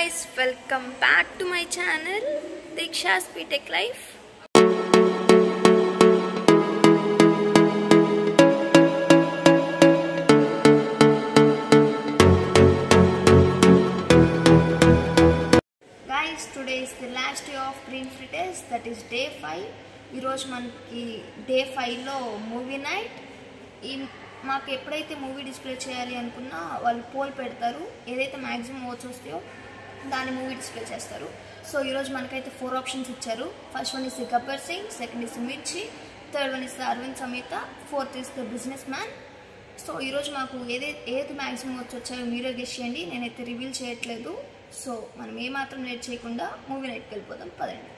guys, welcome back to my channel Diksha's BTech Life. Guys, today is the last day of Green Free Test, that is day 5. ఈరోజు మనకి day 5లో movie night. మాకు ఎప్పుడైతే movie display చేయాలి అనుకున్నా వాళ్ళు pole పెడతారు, ఏదైతే maximum oats వస్తాయో దాన్ని మూవీ డిస్ప్లే చేస్తారు. సో ఈరోజు మనకైతే 4 ఆప్షన్స్ ఇచ్చారు. First one is the Gabbar Singh, second is Mirchi, third one is the Aravind Sametha, fourth is the businessman. So ఈరోజు మాకు ఏది మ్యాక్సిమం ఓట్స్ వచ్చాయో మీరే గెస్ చేయండి, నేనైతే రివీల్ చేయట్లేదు. సో మనం ఏమాత్రం లేట్ చేయకుండా మూవీ నైట్కి వెళ్ళిపోదాం, పదండి.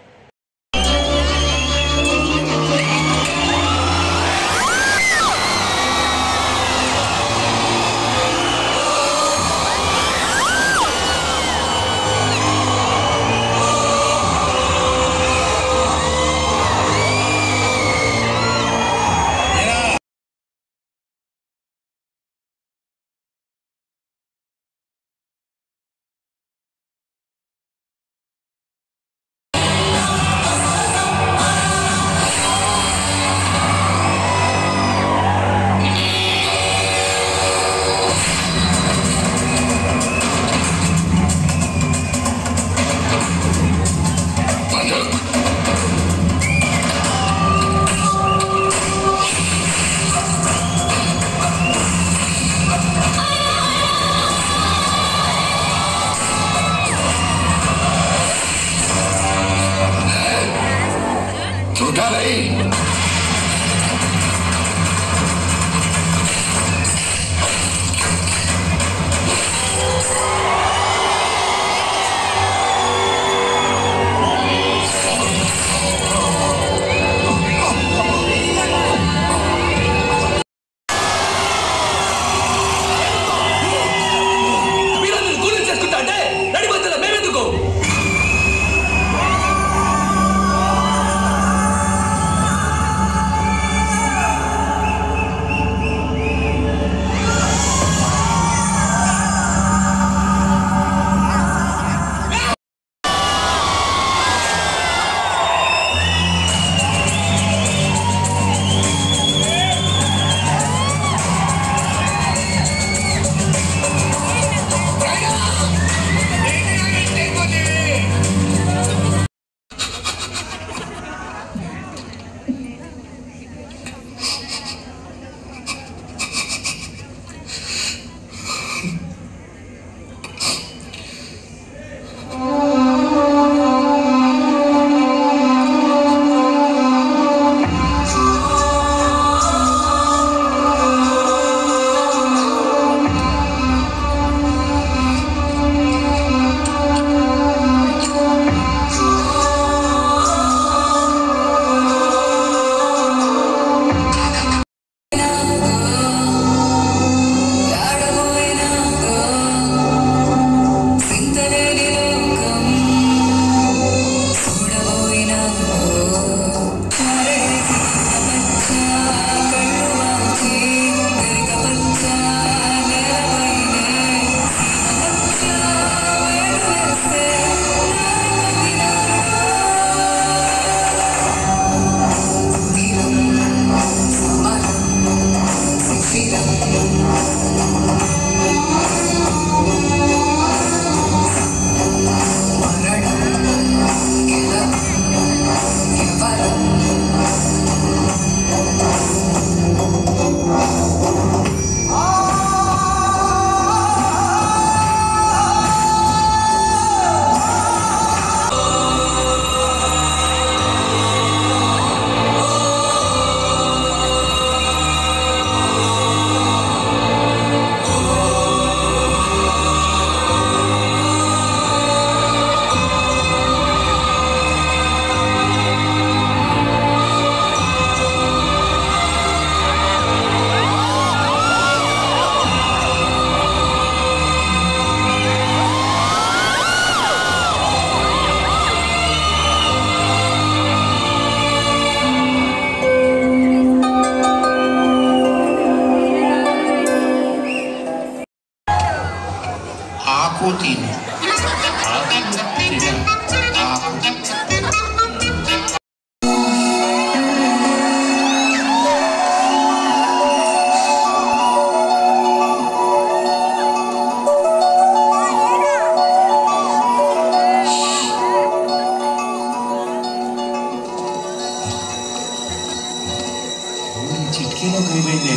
చిట్కీలో కైపోయింది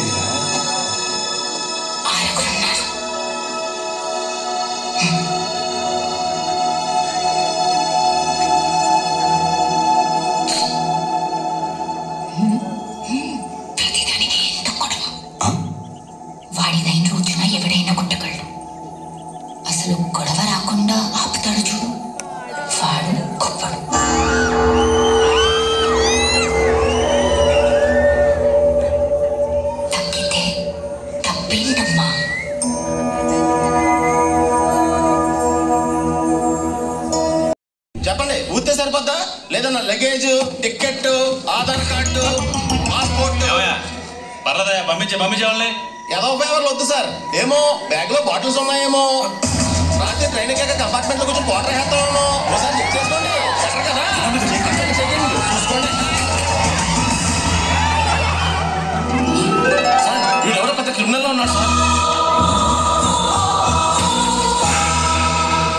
ప్రతిదానికి ఎంత గొడవ. వాడిదైన రోజున ఎవడైనా కొట్టగలడు. అసలు గొడవ రాకుండా ఆపుతాడు చూడు, వాడు గొప్పడు. తప్పితే తప్పేంటమ్మా? చెప్పండి, ఊతే సరిపోద్దా లేదన్నా? Luggage, ticket, Aadhaar card, passport పర్లేదా? పంపించేవాళ్ళని ఏదో ఫేవర్లు వద్దు సార్. ఏమో బ్యాగ్ లో బాటిల్స్ ఉన్నాయేమో, రాత్రి ట్రైన్ ఎక్కాక కంపార్ట్మెంట్ లో కొంచెం క్వార్టర్ వేస్తామేమో. ఒకసారి చెక్ చేసుకోండి. బెటర్ కదా, చూసుకోండి. సార్ వీడు ఎవరో పెద్ద క్రిమినల్ లో ఉన్నాడు సార్.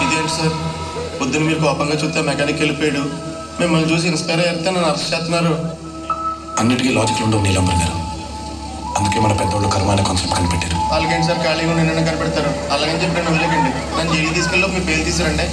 ఇదేంటి సార్, పొద్దున్న మీరు కోపంగా చూస్తే మెకానిక్ వెళ్ళిపోయాడు, మిమ్మల్ని చూసి ఇన్స్పైర్ అయితే నన్ను అరెస్ట్ చేస్తున్నారు. అన్నిటికీ లాజిక్లు ఉండవు నీలంబర్ గారు. అందుకే మన పెద్దోళ్ళు కర్మ అనే కాన్సెప్ట్ కనిపెట్టారు. వాళ్ళకేంటి సార్, ఖాళీగా నిన్న కనిపెడతారు. అలాగని చెప్పి నన్ను వదిలేకండి. నన్ను జైలు తీసుకెళ్ళి మీ పేరు తీసుకురండి.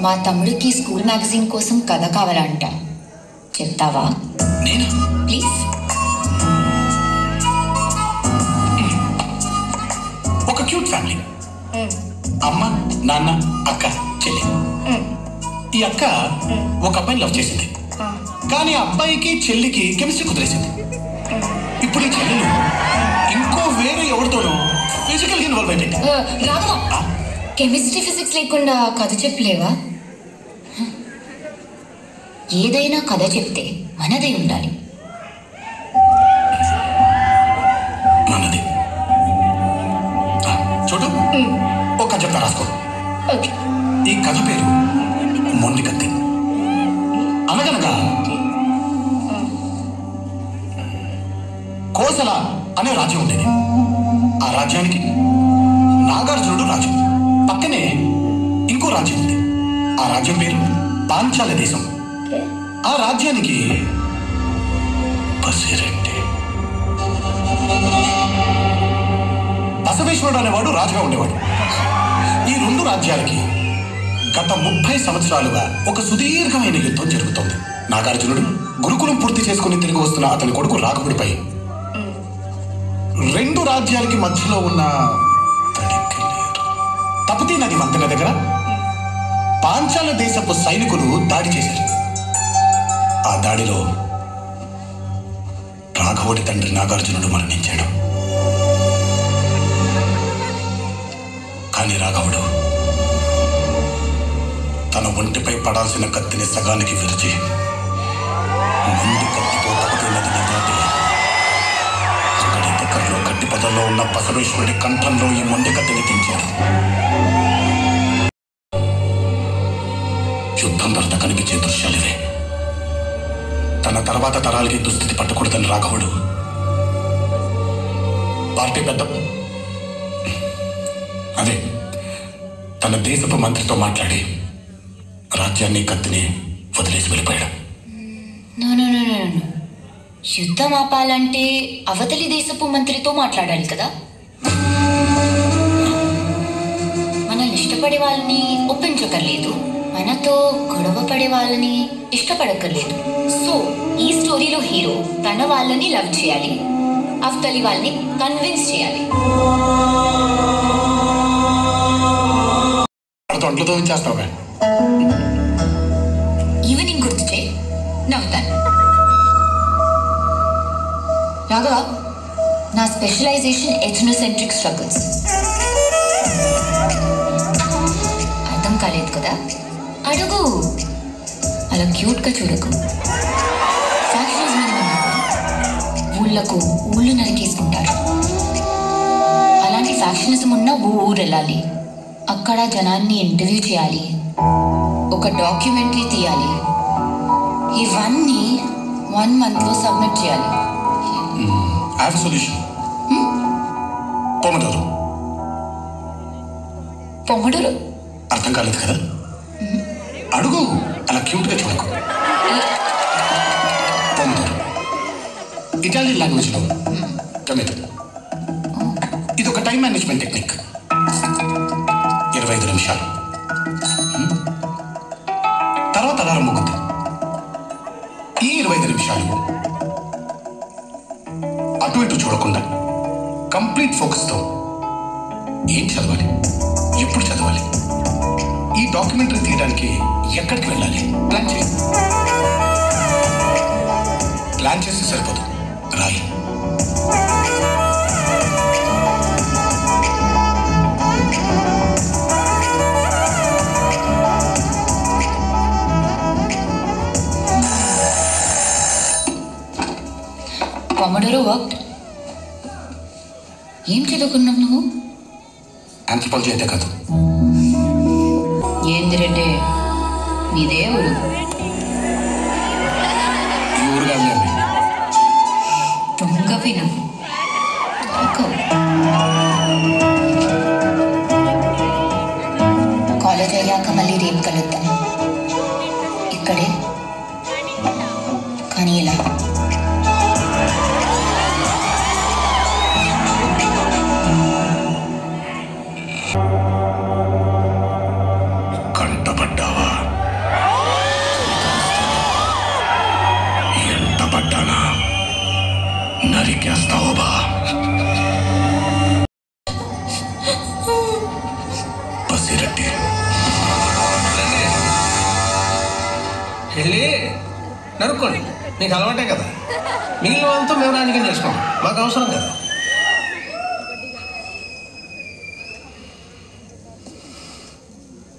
మా తమ్ముడికి స్కూల్ మ్యాగజైన్ కోసం కథ కావాలంట, చెప్తావా? నేను ప్లీజ్. ఒక క్యూట్ ఫ్యామిలీ, అమ్మ నాన్న అక్క చెల్లి. ఈ అక్క ఒక అబ్బాయిని లవ్ చేసింది, కానీ ఆ అబ్బాయికి చెల్లికి కెమిస్ట్రీ కుదిరేసింది. ఇప్పుడు ఈ చెల్లెలు ఇంకో వేరే ఎవరితోనో ఫిజికల్ ఇన్వాల్వ్ అయిపోయింది. రాఘవ, కెమిస్ట్రీ ఫిజిక్స్ లేకుండా కథ చెప్పలేవా? ఏదైనా కథ చెప్తే మనదే ఉండాలి. మనది చూడు, ఒక కథ చెప్తా, రాసుకో. ఈ కథ పేరు మొండి కత్తి. అనగనగా కోసల అనే రాజ్యం ఉండేది. ఆ రాజ్యానికి నాగార్జునుడు రాజు. పక్కనే ఇంకో రాజ్యం ఉంది. ఆ రాజ్యం పేరు పాంచాల దేశం. ఆ రాజ్యానికి బసిరెడ్డి బసవేశ్వరుడు అనేవాడు రాజుగా ఉండేవాడు. ఈ రెండు రాజ్యాలకి గత 30 సంవత్సరాలుగా ఒక సుదీర్ఘమైన యుద్ధం జరుగుతోంది. నాగార్జునుడు గురుకులం పూర్తి చేసుకుని తిరిగి వస్తున్న అతని కొడుకు రాఘవుడిపై రెండు రాజ్యాలకి మధ్యలో ఉన్న తపతీ నది వంతెన దగ్గర పాంచాల దేశపు సైనికులు దాడి చేశారు. ఆ దాడిలో రాఘవుడి తండ్రి నాగార్జునుడు మరణించాడు. కానీ రాఘవుడు తన ఒంటిపై పడాల్సిన కత్తిని సగానికి విరిచి ముందు కత్తితో తపతీ నదిని దాటి అక్కడి దగ్గరలో గట్టి పొదల్లో ఉన్న బసవేశ్వరుడి కంఠంలో ఈ మొండి కత్తిని దించాడు. యుద్ధం భర్త కనిపించే దృశ్యాలివే. తన తర్వాత తరాలకి దుస్థితి పట్టకూడదని రాఘవుడు పార్టీ పెద్ద అదే తన దేశపు మంత్రితో మాట్లాడి రాజ్యాన్ని కత్తిని వదిలేసి వెళ్ళిపోయాడు. యుద్ధం ఆపాలంటే అవతలి దేశపు మంత్రితో మాట్లాడాలి కదా. మనల్ని ఇష్టపడే వాళ్ళని ఒప్పించకర్లేదు, మనతో గొడవ పడే వాళ్ళని ఇష్టపడక్కర్లేదు. సో ఈ స్టోరీలో హీరో తన వాళ్ళని లవ్ చేయాలి, అవతలి వాళ్ళని కన్విన్స్ చేయాలి. తొంటలతో చేస్తావా? ఈవినింగ్ గుర్తు చేయి, నవ్వుతాను. రాఘవ, నా స్పెషలైజేషన్ ఎథ్నోసెంట్రిక్ స్ట్రగుల్స్. అర్థం కాలేదు కదా? అడుగు. అలా క్యూట్గా చూడకు. ఫ్యాక్షనిజం అని విన్నాను. ఊళ్ళకు ఊళ్ళు నరికేసుకుంటారు. అలాంటి ఫ్యాక్షనిజం ఉన్న ఊరు వెళ్ళాలి, అక్కడ జనాన్ని ఇంటర్వ్యూ చేయాలి, ఒక డాక్యుమెంటరీ తీయాలి. ఇవన్నీ 1 monthలో సబ్మిట్ చేయాలి. I have a solution. పొమడోరు. పొమడోరు అర్థం కాలేదు కదా? అడుగు, అలా క్యూట్గా చూడకు. పొమడోరు ఇటాలియన్ లాంగ్వేజ్లో టొమాటో. ఇది ఒక టైం మేనేజ్మెంట్ టెక్నిక్. 25 నిమిషాలు తర్వాత అలారం మోగుద్ది. ఈ 25 నిమిషాలు అటు ఇటు చూడకుండా కంప్లీట్ ఫోకస్తో ఏం చదవాలి, ఎప్పుడు చదవాలి, ఈ డాక్యుమెంటరీ తీయడానికి ఎక్కడికి వెళ్ళాలి ప్లాన్ చేయి. ప్లాన్ చేస్తే సరిపోదు, రాయి. Pomodoro worked. ఏం చదువుకున్నావు నువ్వు? ఆంథ్రోపాలజీ అయితే కాదు. ఏందిరెడ్డి నీదే ఊరు? ఈ ఊరు కాదులేండి. దొంగ విను. కాలేజ్ అయ్యాక మళ్ళీ రేపు కలుద్దాం. ఇక్కడే, కానీ ఇలా. కంటపడ్డావా? ఎంత పడ్డానా నరికేస్తావు బా. బసిరెడ్డి వెళ్ళి నరుక్కోండి, నీకు అలవాటే కదా. మిగిలిన వాళ్ళతో మేము రాజకీయం చేసుకోండి, మాకు అవసరం కదా.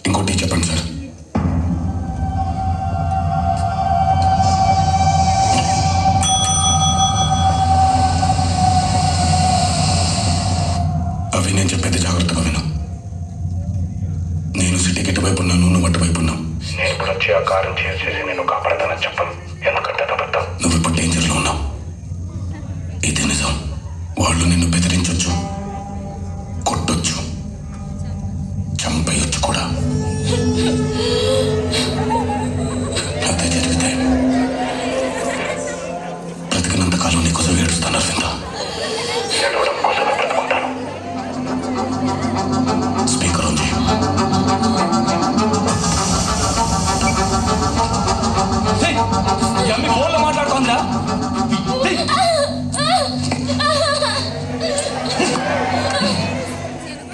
ఇంకోటి చెప్పండి సార్. అవి నేను చెప్పేది జాగ్రత్తగా విను. నేను సిటీకి ఎటువైపు ఉన్నాను, నువ్వు అటువైపు ఉన్నావు. నేను ఇప్పుడు వచ్చి ఆ కారం చేసేసి నేను కాపాడతానని చెప్పను, ఎందుకంటే అబద్ధం. నువ్వు ఇప్పుడు డేంజర్లో ఉన్నావు, ఇది నిజం. వాళ్ళు నిన్ను బెదిరించొచ్చు, కొట్టొచ్చు, చంప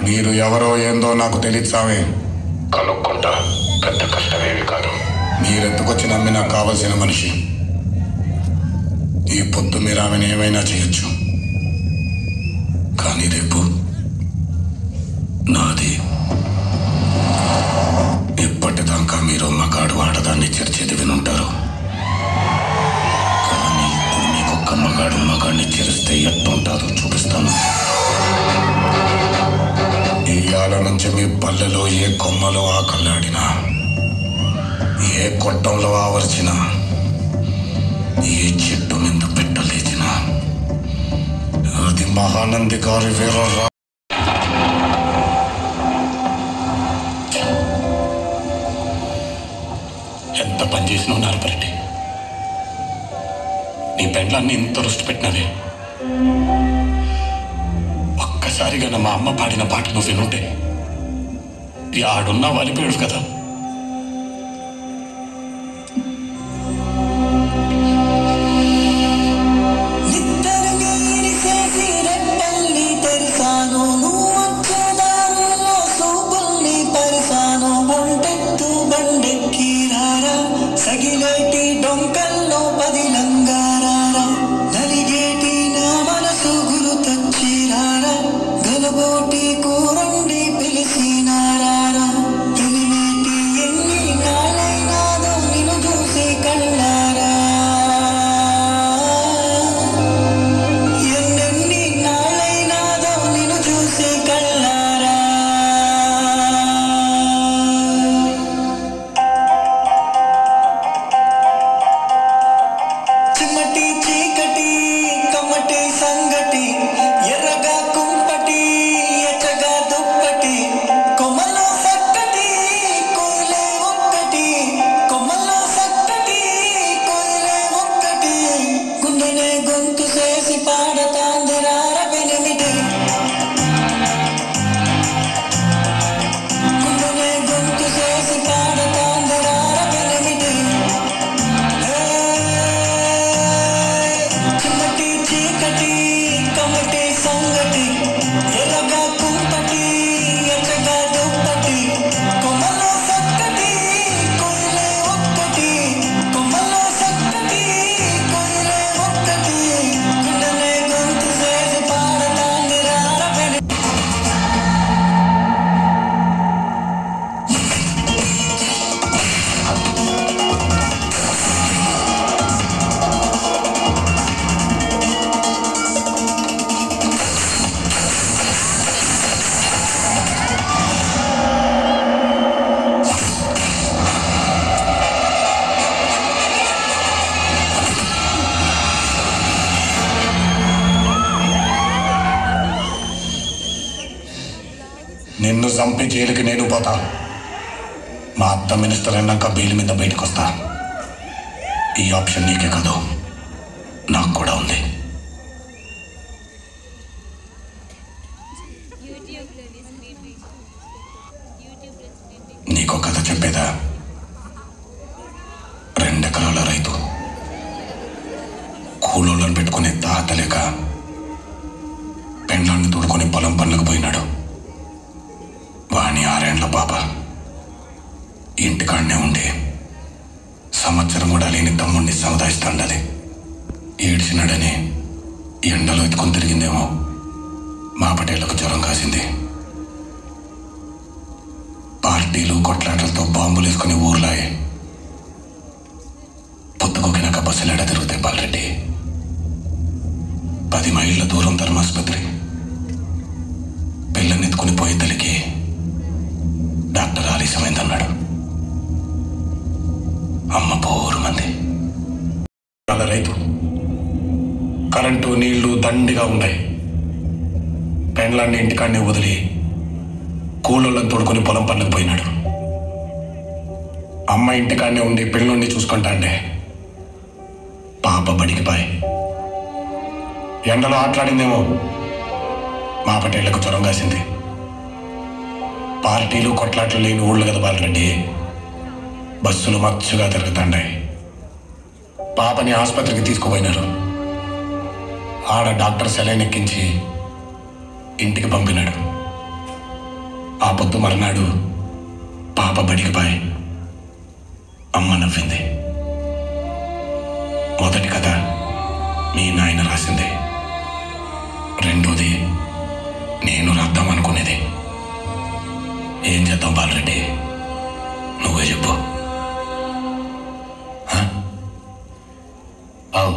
మీరు ఎవరో ఏందో నాకు తెలియదు సామే. కనుక్కుంటా, పెద్ద కష్టమేమి కాదు. మీరెత్తుకొచ్చి నమ్మి నాకు కావలసిన మనిషి. ఈ పొద్దు మీరు ఆమెను ఏమైనా చేయొచ్చు, కానీ రేపు నాది. ఇప్పటిదాకా మీరు మగాడు ఆడదాన్ని చేర్చేది వినుంటారు, కానీ ఇప్పుడు మీకొక్క మగాడిని చేరిస్తే ఎట్టుంటారో చూపిస్తాను. ఇయాల నుంచి మీ పల్లెలో ఏ కొమ్మలో ఆకలాడినా, ఏ కొట్టంలో ఆవర్చినా, ఏ చెట్టు మీద పెట్టలేచినా అది మహానంది గారి వీరరా. ఎంత పని చేసినావు నారపరెడ్డి. నీ పెండ్లాన్ని ఇంత రుష్టి పెట్టినవే. ఒక్కసారిగా మా అమ్మ పాడిన పాట నువ్వు వినుంటే ఆడున్నా వాలిపోయాడు కదా. సగిలేటి డొంకల్లో పదిలంగారారా, నలిగేటి నా మనసు గురు తచ్చిరారా, గలబోటి కూరండి పిలిచినారారా, ఎనిమిటి ఎన్ని నాలైనాదో నిన్ను చూసి కళ్ళారా, ఎన్నెన్ని నాలైనాదో నిన్ను చూసి కళ్ళారా. చిమ్మటి చీకటి కమ్మటి సంగటి, ఎర్రగా కుంపటి ఎచ్చగా దుప్పటి, కొమ్మలో సక్కటి కోయిలే ఒక్కటి, కొమ్మలో సక్కటి కోయిలే ఒక్కటి, గుండెనే గొంతు చేసి పాడతాంది రార వెనిమిటి, గుండెనే గొంతు చేసి పాడతాంది రార వెనిమిటి. చిమ్మటి చీకటి కమ్మటి సంగటి, ఎర్రగా కుంపటి ఎచ్చగా దుప్పటి, కొమ్మలో సక్కటి కోయిలే ఒక్కటి, కొమ్మలో సక్కటి కోయిలే ఒక్కటి, గుండెనే గొంతు చేసి పాడతాంది రార వెని. నిన్ను చంపి జైలుకి నేను పోతా. మా అత్త మినిస్టర్ అన్నాక బెయిల్ మీద బయటకు వస్తా. ఈ ఆప్షన్ నీకే కాదు, నాకు కూడా ఉంది. నీకో కథ చెప్పేదా? 2 ఎకరాల రైతు కూలోళ్ళని పెట్టుకునే తాత లేక పెండ్లాన్ని తోడుకొని పొలం పనులకు పోయినాడు. వాణి 6 ఏళ్ల పాప ఇంటికాడనే ఉండి సంవత్సరం కూడా లేని తమ్ముడిని సముదాయిస్తాండది. ఏడ్చినాడని ఎండలో ఎత్తుకొని తిరిగిందేమో. మా పటేళ్లకు జ్వరం కాసింది. పార్టీలు కొట్లాటలతో బాంబులు వేసుకుని ఊర్లాయే. పొత్తుకోకినాక బస్సులేడ తిరుగుతాయి బాలరెడ్డి. 10 మైళ్ళ దూరం ధర్మాసుపత్రి. పిల్లని ఎత్తుకుని పోయే తల్లికి డాక్టర్ ఆలస్యమైందన్నాడు. అమ్మ పోరు మంది. వాళ్ళ రైతు కరెంటు నీళ్లు దండిగా ఉన్నాయి. పెండ్లాన్ని ఇంటికాడనే వదిలి కూలోళ్ళని తోడుకొని పొలం పనులకు పోయినాడు. అమ్మ ఇంటికాడనే ఉండి పిల్లోడిని చూసుకుంటాండే. పాప బడికి పాయ్. ఎండలో ఆటలాడిందేమో. మా పటేళ్లకు జ్వరం కాసింది. పార్టీలు కొట్లాట్లు లేని ఊళ్ళు కదా బాలరెడ్డి. బస్సులు మచ్చుగా తిరుగుతాండాయి. పాపని ఆసుపత్రికి తీసుకుపోయినారు. ఆడ డాక్టర్ సెలైన్ ఎక్కించి ఇంటికి పంపినాడు. పొద్దు మర్నాడు పాప బడికి బాయ్ అమ్మ నవ్వింది. మొదటి కథ మీ నాయన రాసింది, రెండోది నేను రాద్దాం అనుకునేది. ఏం చేద్దాం బాలరెడ్డి, నువ్వే చెప్పు. బావు,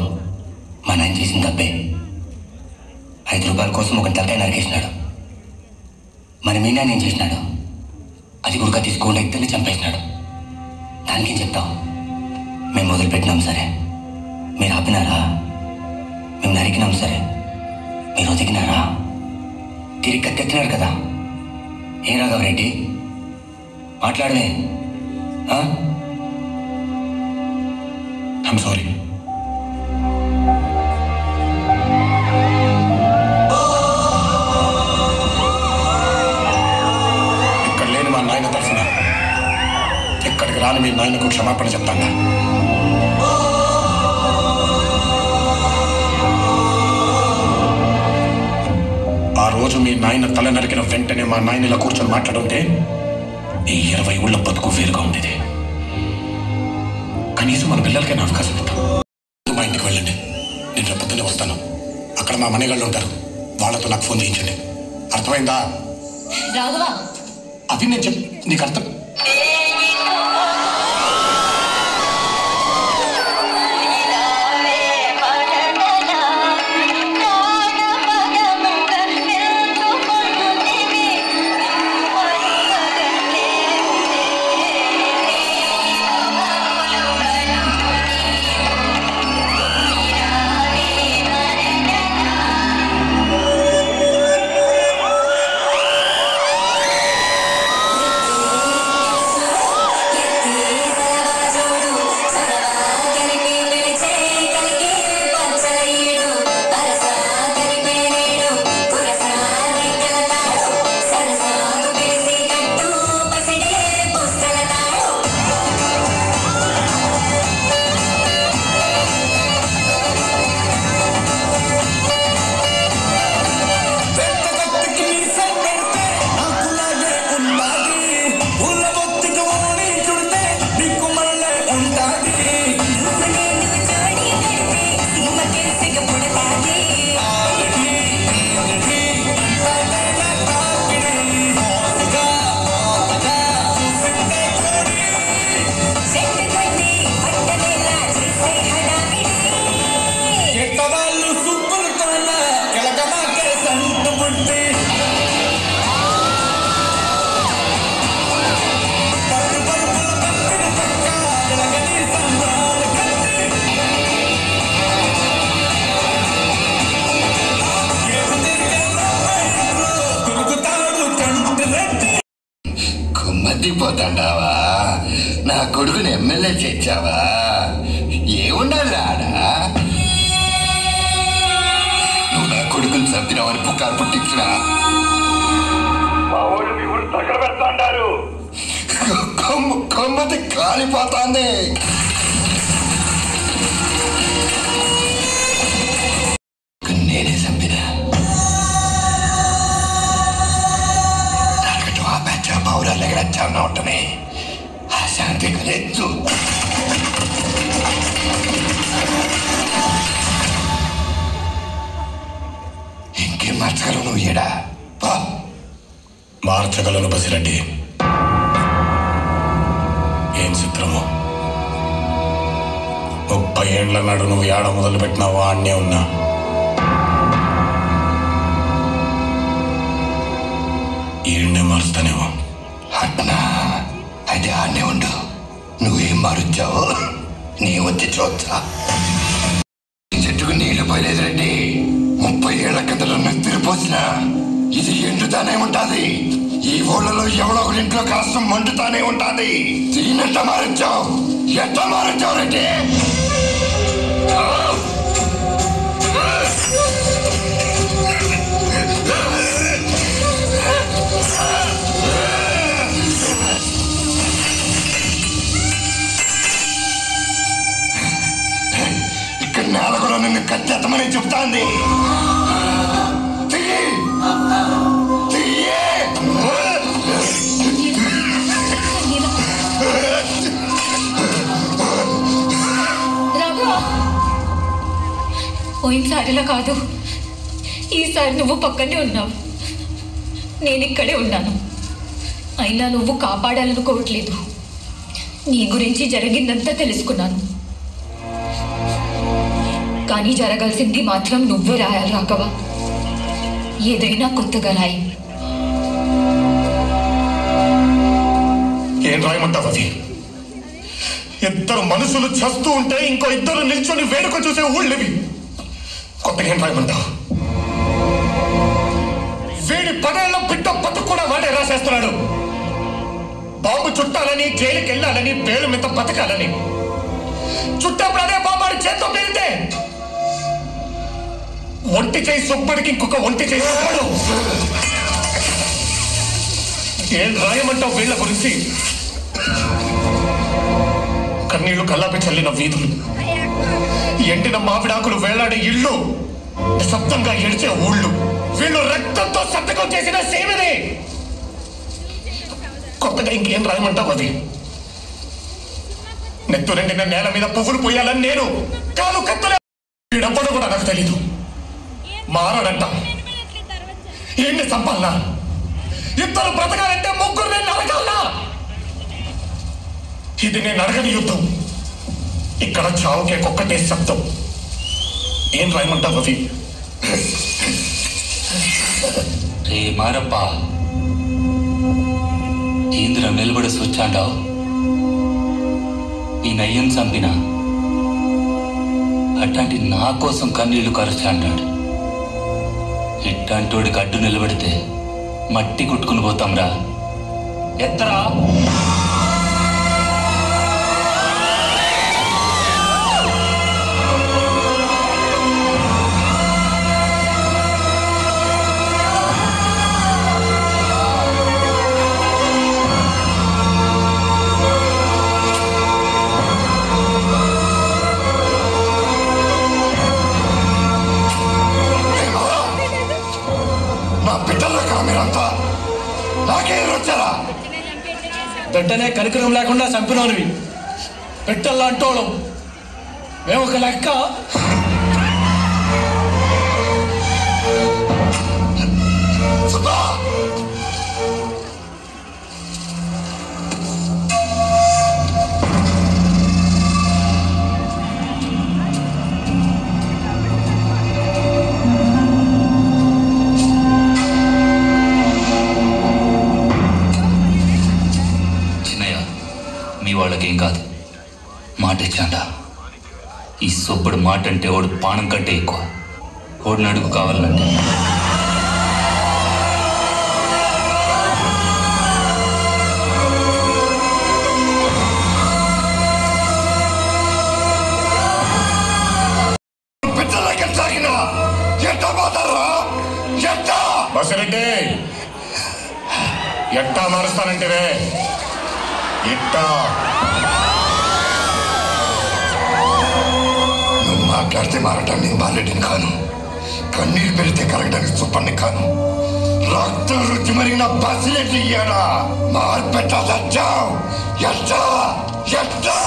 మా నాయన చేసిన తప్పే. 5 రూపాయల కోసం ఒక తలకాయ నరికేసినాడు. మరి మీ నాయన ఏం చేసినాడు? అది కూడా తీసుకోండి ఎత్తుని చంపేసినాడు. దానికేం చెప్తాం? మేము మొదలుపెట్టినాం సరే, మీరు ఆపినారా? మేము నరికినాం సరే, మీరు ఒదిగినారా? తిరిగి కత్తెత్తినారు కదా. ఏ రాఘవరెడ్డి మాట్లాడలే? I'm sorry. ఇక్కడ లేని మా నాయన తరఫున ఇక్కడికి రాని మీ నాయనకు క్షమాపణ చెప్తాను. ఆ రోజు మీ నాయన తల నరికిన వెంటనే మా నాయన ఇలా కూర్చొని మాట్లాడుంటే ఈ 20 ఊళ్ళ బతుకు వేరుగా ఉండేది. కనీసం మన పిల్లలకైనా అవకాశం ఇద్దాం. మా ఇంటికి వెళ్ళండి, నేను రేపు పొద్దున్నే వస్తాను. అక్కడ మా మనేగాళ్ళు ఉంటారు, వాళ్ళతో నాకు ఫోన్ చేయించండి. అర్థమైందా? అవి నేను నీకు అర్థం. మర్చిపోతాండావా? నా కొడుకుని ఎమ్మెల్యే చేర్చావా? ఏముండాలి రాడా? నువ్వు నా కొడుకుని చంపినావని పుకారు పుట్టించినా మా వాళ్ళు మీ ఊరు తగలబెడతాండారు. కొమ్మతి కాలిపోతాంది. నేనే చంపినా పౌరాల దగ్గర వచ్చావున్నా ఉంటమే అశాంతి కలెచ్చు. ఇంకేం మార్చగలవు నువ్వు? ఏడా మార్చగలను బసిరెడ్డి. ఏం చిత్రము, 30 ఏళ్ల నాడు నువ్వు ఏడ మొదలు పెట్టినావో ఆడనే ఉన్నా. ఈడనే మారుస్తానేమో. అట్నా? అయితే ఆడనే ఉండు. నువ్వేం మారుచ్చావు నీ వచ్చి చూస్తా. చెట్టుకు నీళ్లు పోయలేదు రెడ్డి. 30 ఏళ్ల కిందట తిరిపోసిన ఇది ఎండుతానే ఉంటాది. ఈ ఊళ్ళలో ఎవరో ఒకరి ఇంట్లో కాస్తం మండుతానే ఉంటాది. దీనెట్ట మారించావు? ఎట్లా మారించావు రెడ్డి? ఇక్కడ నేల కూడా నిన్ను కట్టెత్తమని చెప్తాంది. ఈసారిలా కాదు. ఈసారి నువ్వు పక్కనే ఉన్నావు, నేను ఇక్కడే ఉన్నాను. అయినా నువ్వు కాపాడాలనుకోవట్లేదు. నీ గురించి జరిగిందంతా తెలుసుకున్నాను, కానీ జరగాల్సింది మాత్రం నువ్వే రాయాలి రాఘవ. ఏదైనా కొత్తగా రాయి. ఏం రాయమంటావు? అది ఇద్దరు మనుషులు చస్తూ ఉంటే ఇంకో ఇద్దరు నిల్చొని వేడుక చూసే ఊళ్ళవి. కొత్తగా ఏం రాయమంటావు? వీడి 10 ఏళ్ల బిడ్డ బతుకు కూడా వాడే రాసేస్తున్నాడు. బాబు చుట్టాలని, జైలుకి వెళ్ళాలని, పేరు మీద బతకాలని. చుట్టప్పుడు అదే బాబాడు చేత్తో పేరితే ఒంటి చేయి సుబ్బడికి ఇంకొక ఒంటి చేయి సుబ్బడు. ఏం రాయమంటావు వీళ్ళ గురించి? కన్నీళ్లు కల్లాపి చల్లిన వీధులు, ఎండిన మావిడాకులు వేలాడే ఇళ్ళు, నిశ్శబ్దంగా ఏడ్చే ఊళ్ళు, వీళ్ళు రక్తంతో సంతకం చేసిన సేవనే. కొత్తగా ఇంకేం రాయమంటావు? అది నెత్తురెండిన నేల మీద పువ్వులు పోయాలని నేను కాలు కత్తలే. వీడప్పుడు కూడా నాకు తెలీదు. మారడంట. ఏంటి చంపాలనా? ఇద్దరు బ్రతకాలంటే ముగ్గురు నేను అడగాలనా? ఇది నేను అడగని యుద్ధం. ఇక్కడ చావుకే ఒక్కటే శబ్దం. ఏం రాయమంటావు? అవి రే మారప్ప, ఏంద్ర నిలబడి సూచాండావు? ఈ నయ్యం చంపిన అట్లాంటి నా కోసం కన్నీళ్లు కరుచాండాడు. ఇట్లాంటోడికి అడ్డు నిలబడితే మట్టి కొట్టుకుని పోతాంరా. ఎత్తరా బిడ్డనే కనికరం లేకుండా చంపినోనివి. పెట్టల్లాంటోళం మేము ఒక లెక్క. వాళ్ళకేం కాదు, మాట ఇచ్చాండా. ఈ సొబ్బడు మాట అంటే వాడు పానం కంటే ఎక్కువ. ఓడిని అడుగు కావాలంటే. బసిరెడ్డి ఎట్టా మారుస్తానంటే ఎట్టా? నువ్వు మాట్లాడితే మారటానికి బాలెడ్డిని కాను, కన్నీరు పెడితే కరగడానికి సుప్పన్ని కాను. రక్తం రుచి మరిగిన బసిరెడ్డి ఇయ్యాడా మార్పెట్టాలచ్చావు. ఎట్టా ఎట్టా?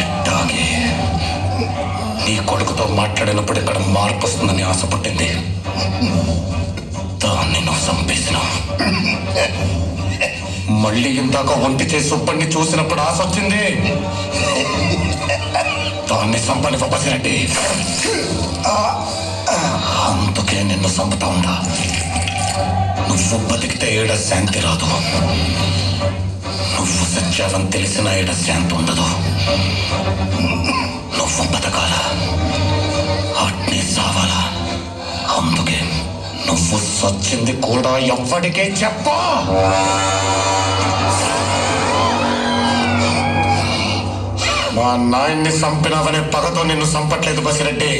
ఎట్టాగే నీ కొడుకుతో మాట్లాడినప్పుడు ఇక్కడ మార్పు వస్తుందని ఆశ పుట్టింది. దాన్ని నువ్వు చంపేసినావు. మళ్ళీ ఇందాక ఒంటి చేసి సుబ్బడిని చూసినప్పుడు ఆశ వచ్చింది. దాన్ని చంపని బసిరెడ్డి. అందుకే నిన్ను చంపుతా ఉండా. నువ్వు బతికితే ఏడ శాంతి రాదు. నువ్వు సత్యావని తెలిసిన ఏడ శాంతి ఉండదు. నువ్వు బతకాల, అట్నే సావాలా. అందుకే నువ్వు సచ్చింది కూడా ఎవ్వడికే చెప్పా. మా నాయన్ని చంపినావనే పగతో నిన్ను చంపట్లేదు బసిరెడ్డి.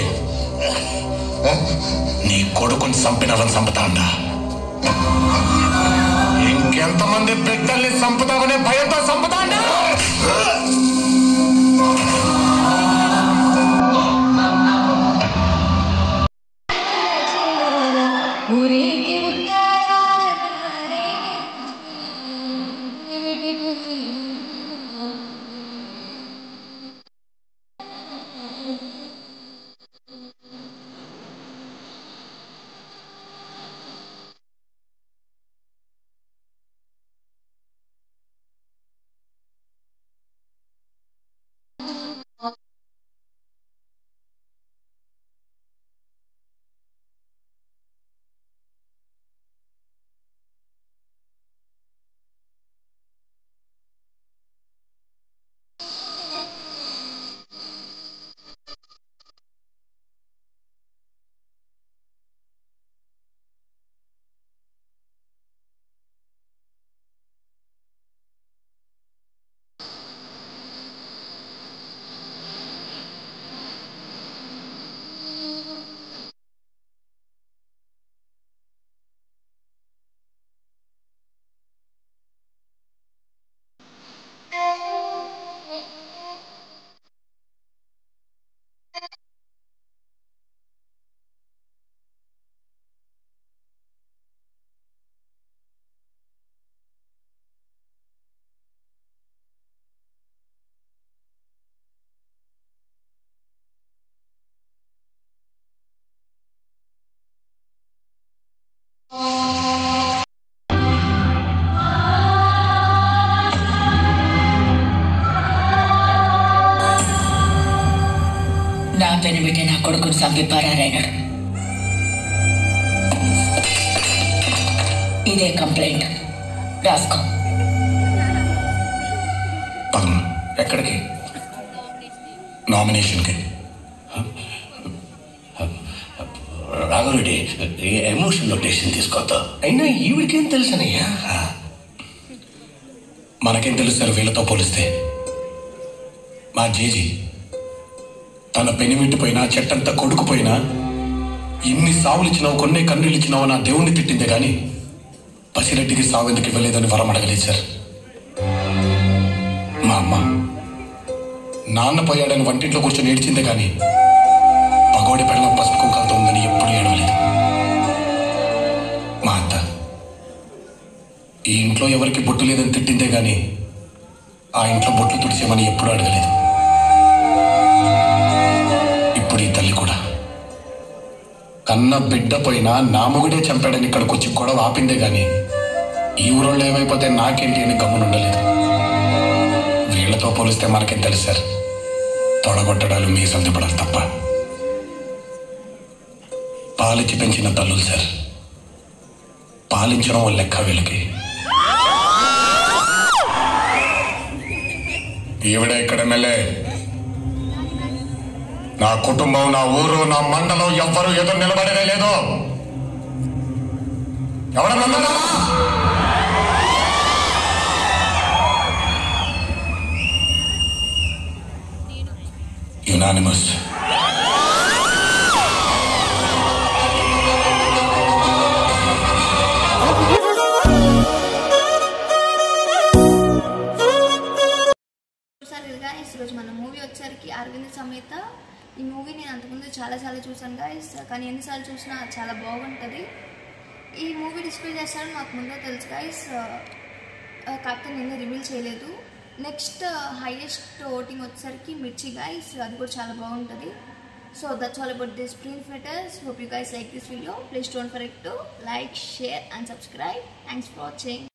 నీ కొడుకుని చంపినావని చంపుతాండా. ఇంకెంతమంది బిడ్డల్ని చంపుతావనే భయంతో చంపుతాండా. ఊరేగి ఉత్తరాలే నా పెనిమిటి నా కొడుకును చంపి పరారైనాడు. ఇదే కంప్లైంట్, రాసుకో. ఎక్కడికి? నామినేషన్కి. రాఘవరెడ్డి ఎమోషన్ నోటేషన్ తీసుకోవద్దు. అయినా ఈవిడికేం తెలుసనయ్యా? మనకేం తెలుస్తారు వీళ్ళతో పోలిస్తే? మా జేజీ తన పెనిమిట్టిపోయినా చెట్టంతా కొడుకుపోయినా ఇన్ని సావులు ఇచ్చినావు, కొన్నే కన్నీళ్ళు ఇచ్చినావు నా దేవుణ్ణి తిట్టిందే కానీ పసిరెడ్డికి సావు ఎందుకు ఇవ్వలేదని వరం అడగలేదు సార్. మా అమ్మ నాన్న పోయాడని వంటింట్లో కూర్చొని ఏడ్చిందే కానీ పగోడి పెళ్ళం పసుపు కుంకాలతో ఉందని ఎప్పుడూ ఏడవలేదు. మా అత్త ఈ ఇంట్లో ఎవరికి బొట్టు లేదని తిట్టిందే కానీ ఆ ఇంట్లో బొట్లు తుడిచేమని ఎప్పుడూ అడగలేదు. ఇప్పుడు ఈ తల్లి కూడా కన్న బిడ్డ పోయినా నా మొగుడే చంపాడని ఇక్కడికి వచ్చి గొడవ ఆపిందే కానీ ఈ ఊరోళ్ళు ఏమైపోతే నాకేంటి అని గమ్మునుండలేదు. వీళ్లతో పోలిస్తే మనకేం తెలుసు సార్? తొడగొట్టడాలు మీసాలు తిప్పడాలు తప్ప. పాలిచ్చి పెంచిన తల్లులు సార్, పాలించడం వల్ల లెక్క వీళ్ళకి. ఈవిడ ఇక్కడ ఎమ్మెల్యే. నా కుటుంబం, నా ఊరు, నా మండలం ఎవ్వరూ ఎదురు నిలబడేదే లేదు. ఎవడన్నా యునానిమస్. ఈరోజు మన మూవీ వచ్చేసరికి అరవింద్ సమేత. ఈ మూవీ నేను అంతకుముందు చాలా చూసాను గాయస్, కానీ ఎన్నిసార్లు చూసినా చాలా బాగుంటుంది. ఈ మూవీ డిస్ప్లే చేస్తారని మాకు ముందే తెలుసు గాయస్, కాకపోతే నేను రివీల్ చేయలేదు. నెక్స్ట్ హైయెస్ట్ ఓటింగ్ వచ్చేసరికి మిర్చి గాయస్, అది కూడా చాలా బాగుంటుంది. So that's all about this screen fitters. Hope you guys like this video. Please don't forget to like, share and subscribe. Thanks for watching.